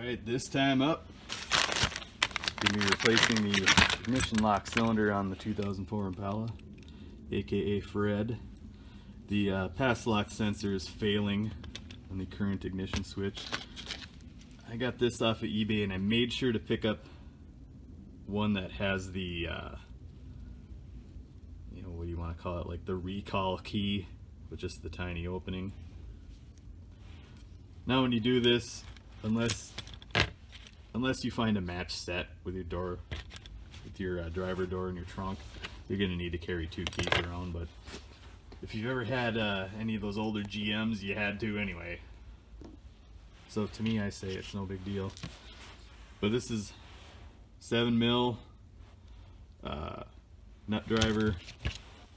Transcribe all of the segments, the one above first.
Alright, this time up, going to be replacing the ignition lock cylinder on the 2004 Impala, aka Fred. The Passlock sensor is failing on the current ignition switch. I got this off of eBay and I made sure to pick up one that has the, what do you want to call it, like the recall key with just the tiny opening. Now when you do this, unless you find a match set with your door, with your driver door and your trunk, you're going to need to carry two keys around. But if you've ever had any of those older GMs, you had to anyway. So to me, I say it's no big deal. But this is 7mm nut driver,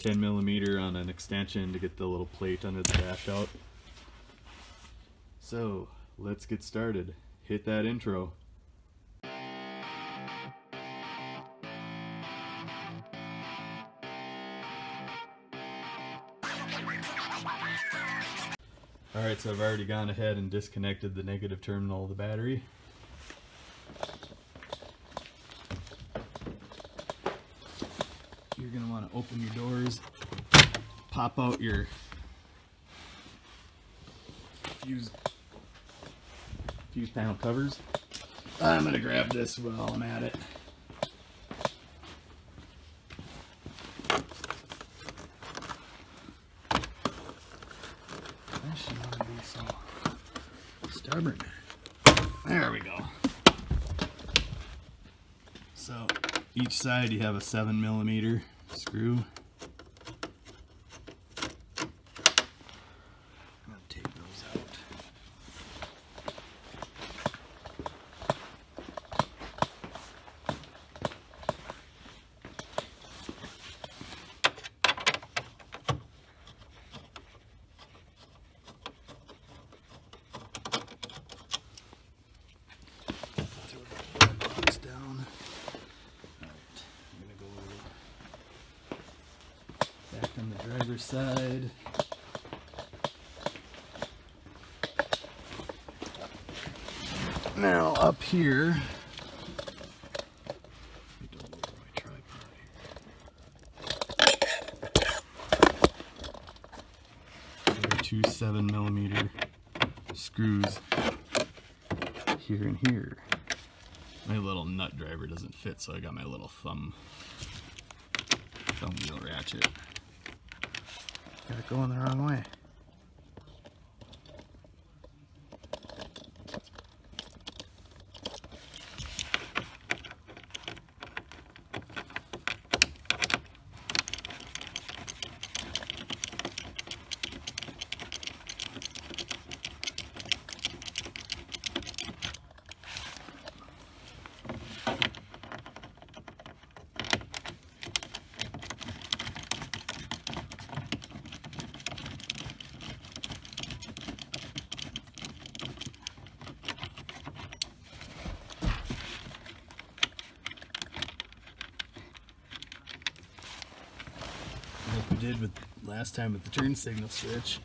10mm on an extension to get the little plate under the dash out. So let's get started. Hit that intro. Alright, so I've already gone ahead and disconnected the negative terminal of the battery. You're going to want to open your doors, pop out your fuse panel covers. I'm going to grab this while I'm at it. I should not be so stubborn. There we go. So each side you have a 7mm screw. I'm going to take those out. Throw the box down. Alright, I'm going to go back on the driver's side. Now up here, don't move my tripod here. There are two 7mm screws here and here. My little nut driver doesn't fit, so I got my little thumb wheel ratchet. Got it going the wrong way. Like we did with last time with the turn signal switch.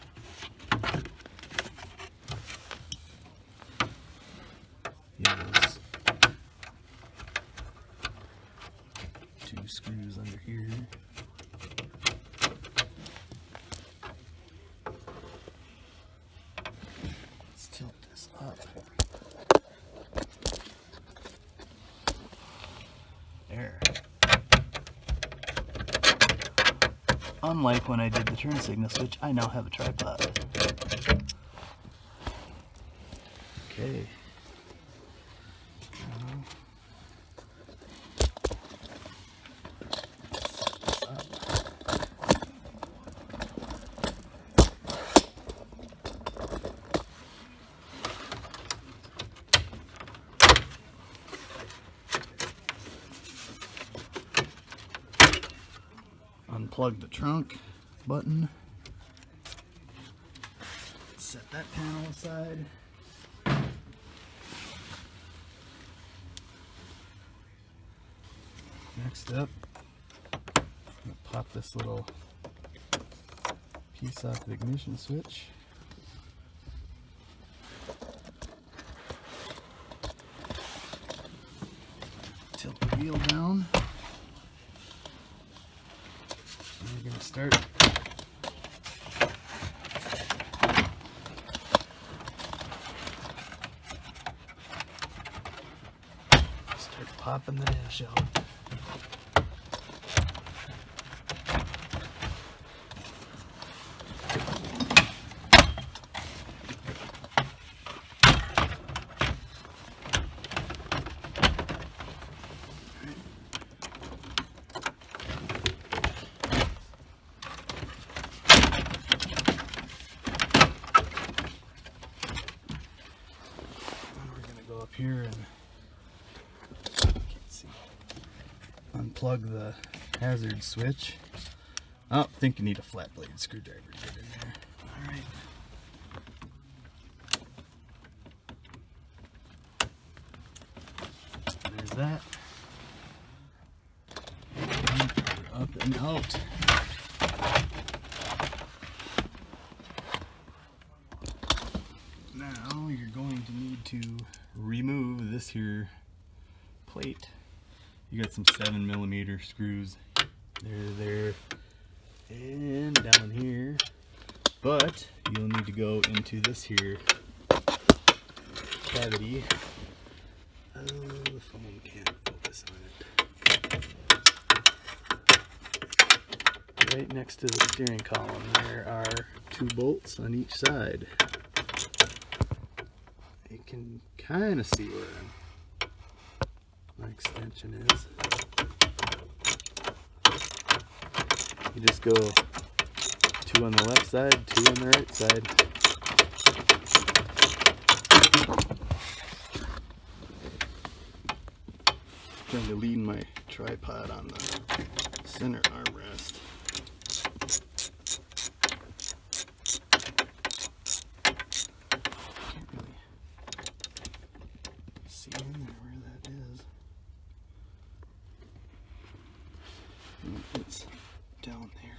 Those two screws under here. Let's tilt this up. There. Unlike when I did the turn signal switch, I now have a tripod. Okay. Unplug the trunk button. Set that panel aside. Next up, I'm going to pop this little piece off the ignition switch. wheel down. And we're going to start popping the dash out. Up here and unplug the hazard switch. Oh, I think you need a flat blade screwdriver to get in there. Alright. There's that. And we're up and out. Now you're going to need to remove this here plate. You got some 7mm screws there, and down here, but you'll need to go into this here cavity. Oh, the phone can't focus on it. Right next to the steering column, there are 2 bolts on each side. You can kind of see where my extension is. You just go 2 on the left side, 2 on the right side. Trying to lean my tripod on the center armrest. Can't really see in there where that is. It's down there.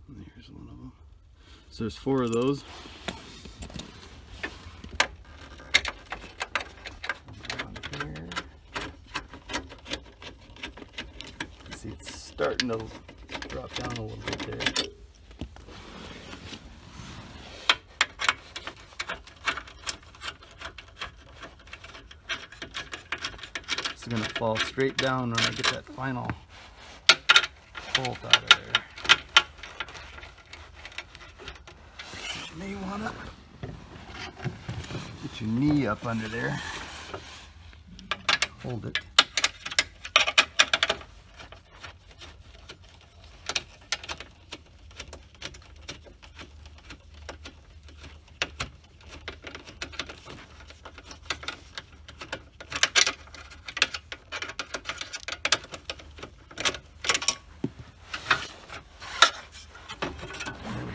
There's one of them. So there's 4 of those. See, it's starting to drop down a little bit there. It's going to fall straight down when I get that final bolt out of there. You may want to get your knee up under there. Hold it.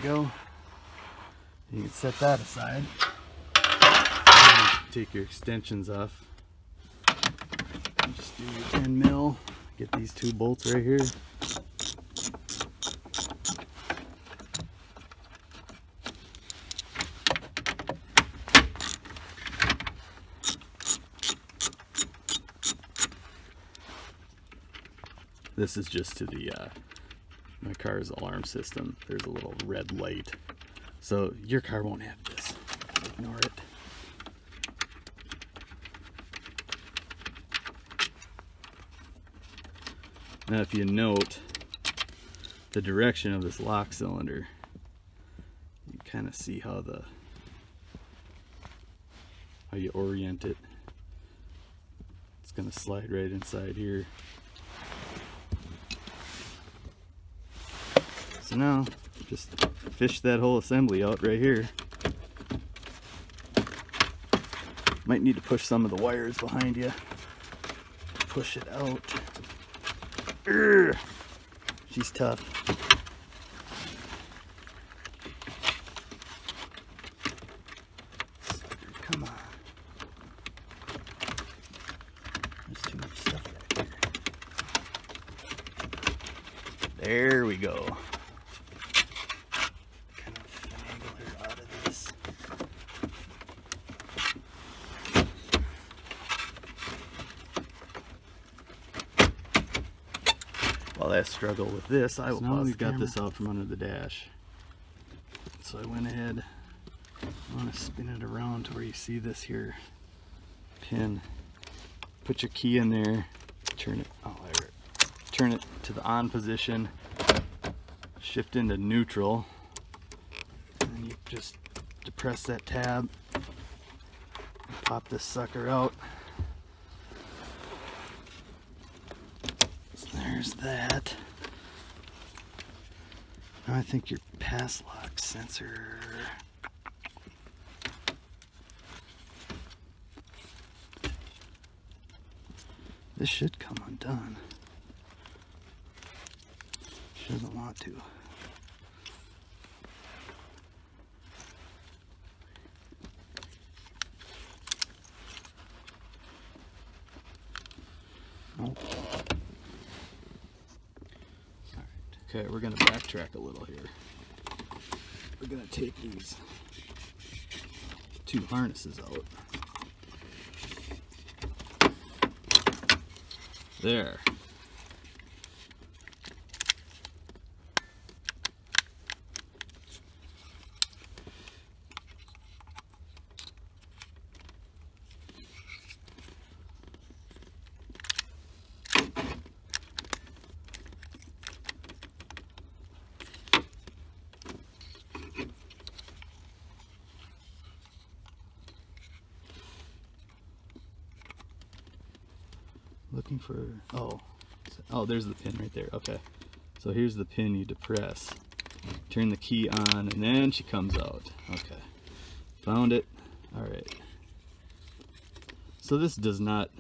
Go. You can set that aside. Take your extensions off. Just do your 10 mil. Get these 2 bolts right here. This is just to the my car's alarm system. There's a little red light, so your car won't have this. Ignore it. Now if you note the direction of this lock cylinder, you kind of see how you orient it. It's going to slide right inside here. So now, just fish that whole assembly out right here. Might need to push some of the wires behind you. Push it out. Urgh. She's tough. Come on. There's too much stuff back here. There we go. Kind of finagle her out of this. While I struggle with this, I will So now pause we've the got camera. this out from under the dash. So I went ahead, I want to spin it around to where you see this here pin. Put your key in there, turn it, turn it to the on position, shift into neutral, and then you just depress that tab, pop this sucker out. So there's that. Now I think your Passlock sensor. This should come undone. She doesn't want to. Nope. Okay, we're gonna backtrack a little here. We're gonna take these two harnesses out. There. Looking for, oh, there's the pin right there. Okay, so here's the pin you depress. Turn the key on, and then she comes out. Okay, found it. All right. So this does not,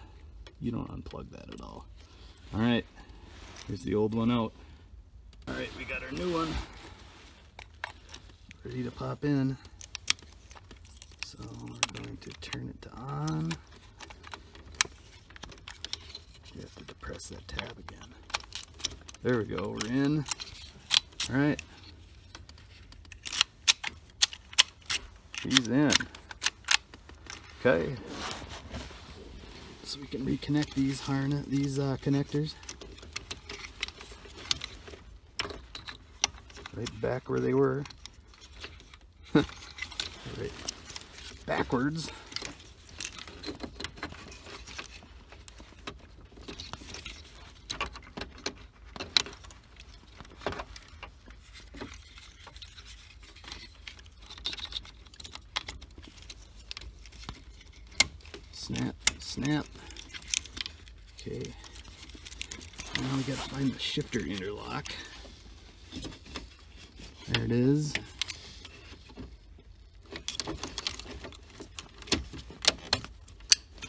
you don't unplug that at all. All right, here's the old one out. All right, we got our new one ready to pop in. So we're going to turn it to on. You have to depress that tab again. There we go, we're in. All right. She's in. Okay. So we can reconnect these connectors. Right back where they were. Right backwards. Snap, snap. Okay. Now we gotta find the shifter interlock. There it is.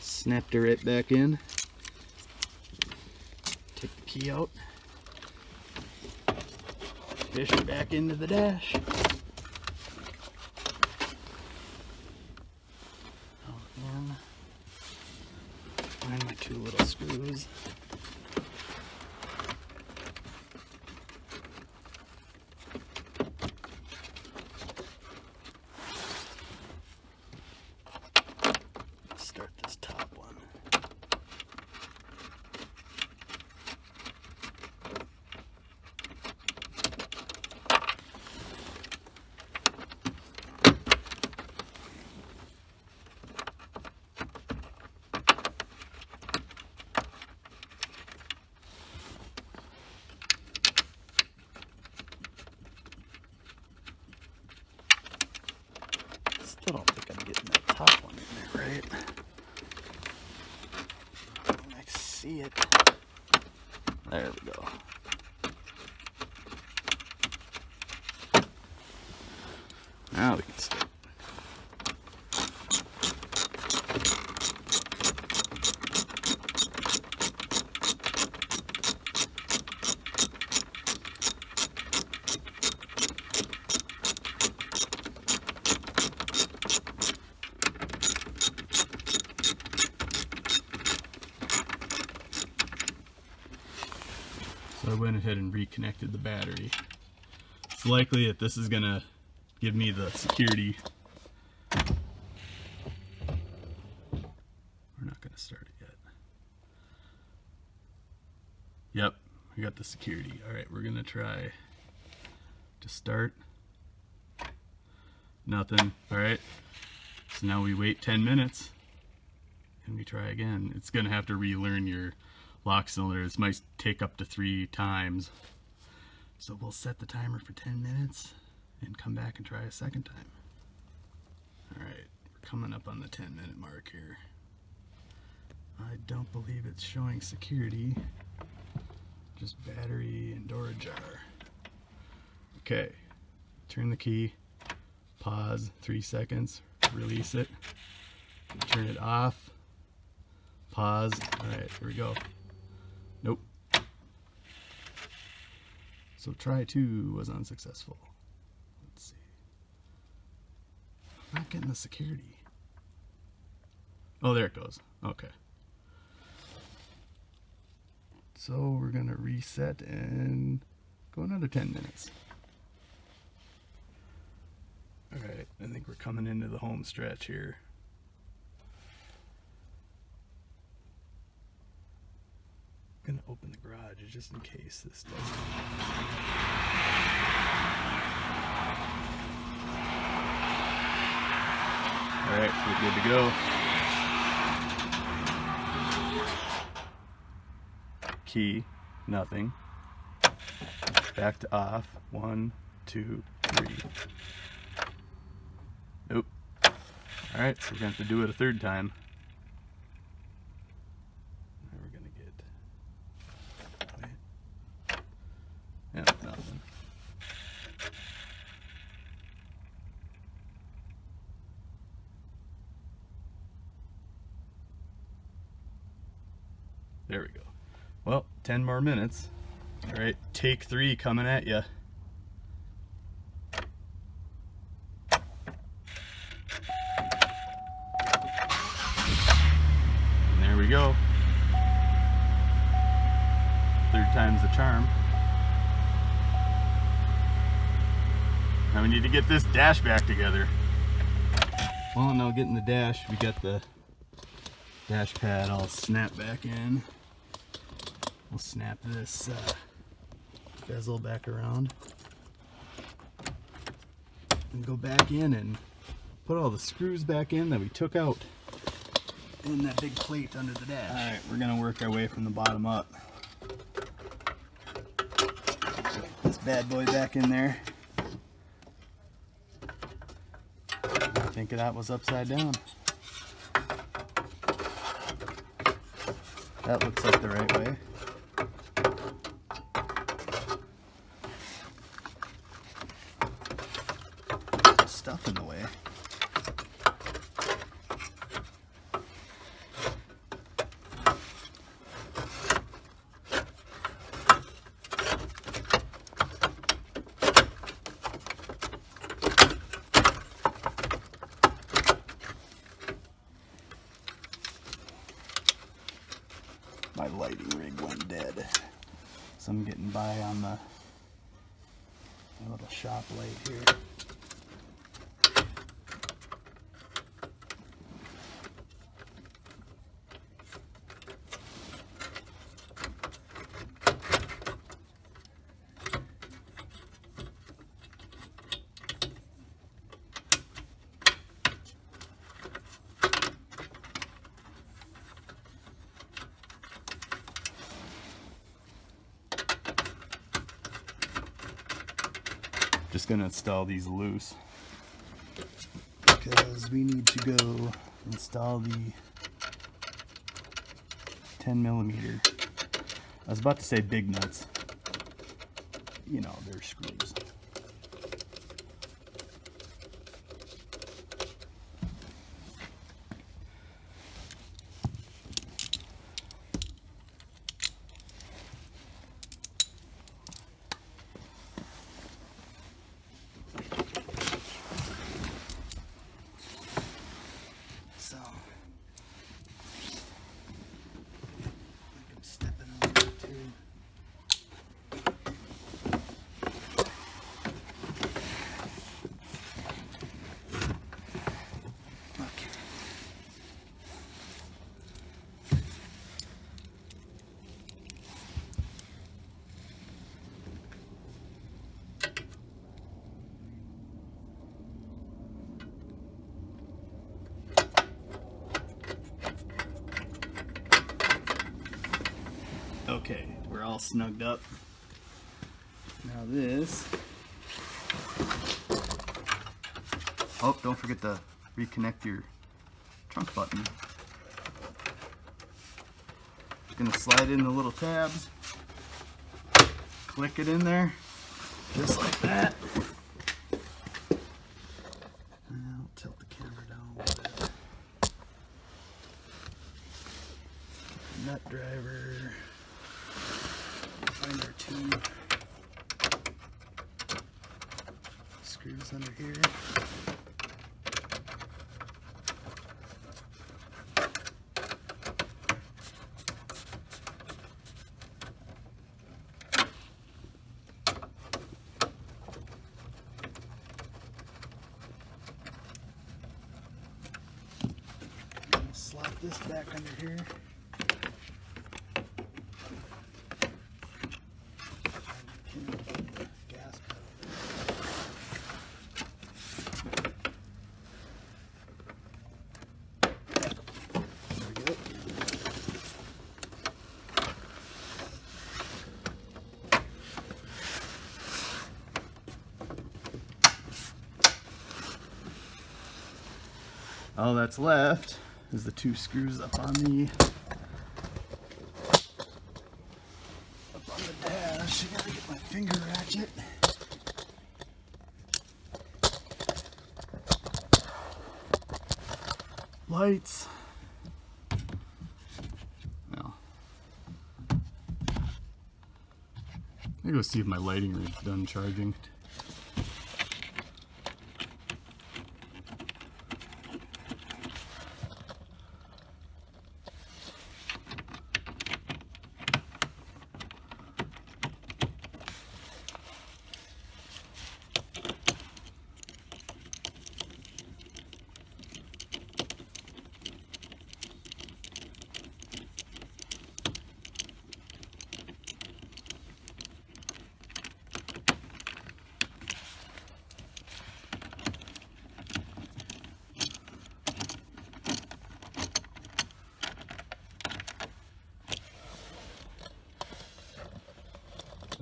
Snapped her right back in. Take the key out. Fish her back into the dash. Find my two little screws. Start this top one. Still don't think I'm getting that top one in there right. I see it. There we go. Now we can start. So I went ahead and reconnected the battery. It's likely that this is gonna give me the security. We're not gonna start it yet. Yep, we got the security. All right, we're gonna try to start. Nothing. All right, so now we wait 10 minutes and we try again. It's gonna have to relearn your lock cylinder. This might take up to 3 times. So we'll set the timer for 10 minutes and come back and try a second time. All right, we're coming up on the 10-minute mark here. I don't believe it's showing security. Just battery and door ajar. Okay, turn the key, pause 3 seconds, release it, turn it off, pause. All right, here we go. Nope. So try 2 was unsuccessful. Let's see. I'm not getting the security. Oh, there it goes. Okay. So we're gonna reset and go another 10 minutes. All right, I think we're coming into the home stretch here. I'm gonna open the garage just in case this doesn't. All right, we're good to go. Key, nothing. Back to off. 1, 2, 3. Nope. All right, so we're gonna have to do it a 3rd time. Yeah, nothing. There we go. Well, 10 more minutes. All right, take 3 coming at you. And there we go. 3rd time's the charm. Now we need to get this dash back together. Well, now getting the dash, we got the dash pad all snapped back in. We'll snap this bezel back around and go back in and put all the screws back in that we took out in that big plate under the dash. All right, we're gonna work our way from the bottom up. Put this bad boy back in there. I think that was upside down. That looks like the right way. There's stuff in the way. My lighting rig went dead, so I'm getting by on my little shop light here. Just gonna install these loose because we need to go install the 10mm. I was about to say big nuts. You know, they're screws. Okay, we're all snugged up. Now this. Oh, don't forget to reconnect your trunk button. Just gonna slide in the little tabs. Click it in there, just like that. I'll tilt the camera down a bit. Nut driver. Find our two screws under here. Slot this back under here. Gas pedal. There we go. All that's left is the two screws up on the dash. I gotta get my finger ratchet. Lights. Well, I'm gonna go see if my lighting rig's done charging.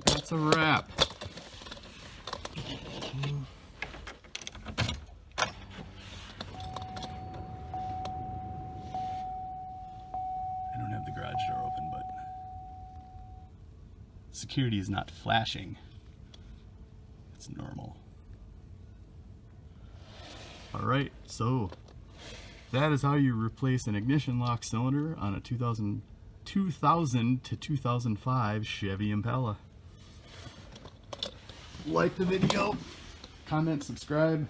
That's a wrap. I don't have the garage door open, but security is not flashing. It's normal. All right, so that is how you replace an ignition lock cylinder on a 2000 to 2005 Chevy Impala. Like the video, comment, subscribe,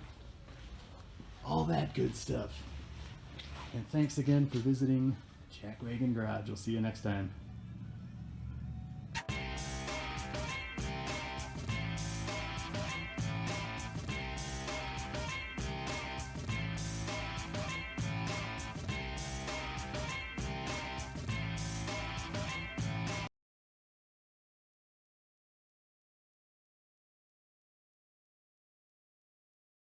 all that good stuff. And thanks again for visiting Jack Wagon Garage. We'll see you next time.